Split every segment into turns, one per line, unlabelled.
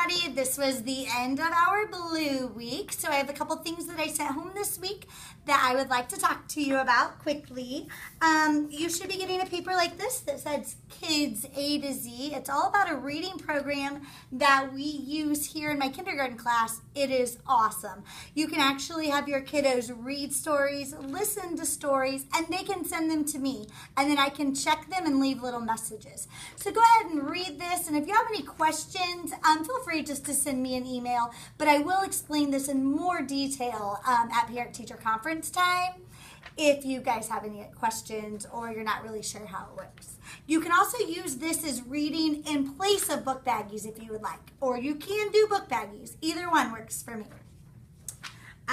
everybody. This was the end of our Blue Week. So I have a couple things that I sent home this week that I would like to talk to you about quickly. You should be getting a paper like this that says Kids A to Z. It's all about a reading program that we use here in my kindergarten class. It is awesome. You can actually have your kiddos read stories, listen to stories, and they can send them to me. And then I can check them and leave little messages. So go ahead and read this. And if you have any questions, feel free just to send me an email. But I will explain this in more detail at parent-teacher conference time if you guys have any questions or you're not really sure how it works. You can also use this as reading in place of book baggies if you would like, or you can do book baggies. Either one works for me.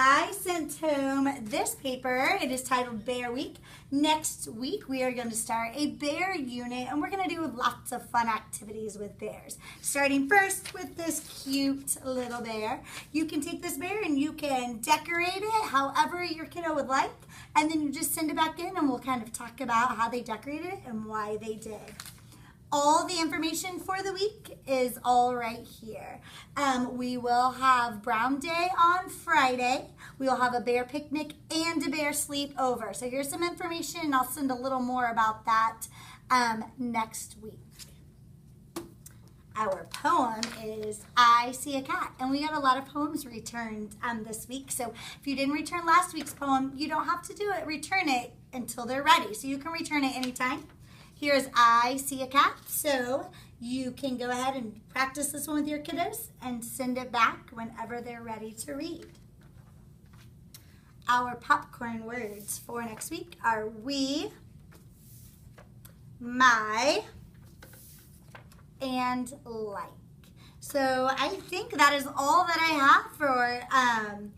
I sent home this paper. It is titled Bear Week. Next week, we are going to start a bear unit, and we're going to do lots of fun activities with bears. Starting first with this cute little bear. You can take this bear and you can decorate it however your kiddo would like, and then you just send it back in, and we'll kind of talk about how they decorated it and why they did. All the information for the week is all right here. We will have Brown Day on Friday. We will have a bear picnic and a bear sleepover. So here's some information, and I'll send a little more about that next week. Our poem is I See a Cat, and we got a lot of poems returned this week. So if you didn't return last week's poem, you don't have to do it. Return it until they're ready. So you can return it anytime. Here's I See a Cat, so you can go ahead and practice this one with your kiddos and send it back whenever they're ready to read. Our popcorn words for next week are we, my, and like. So I think that is all that I have for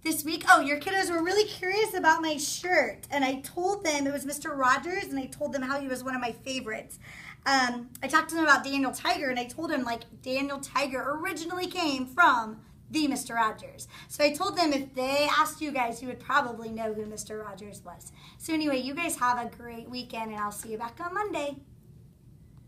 this week. Oh, your kiddos were really curious about my shirt, and I told them it was Mr. Rogers, and I told them how he was one of my favorites. I talked to them about Daniel Tiger, and I told them Daniel Tiger originally came from the Mr. Rogers. So I told them if they asked you guys, you would probably know who Mr. Rogers was. So anyway, you guys have a great weekend, and I'll see you back on Monday.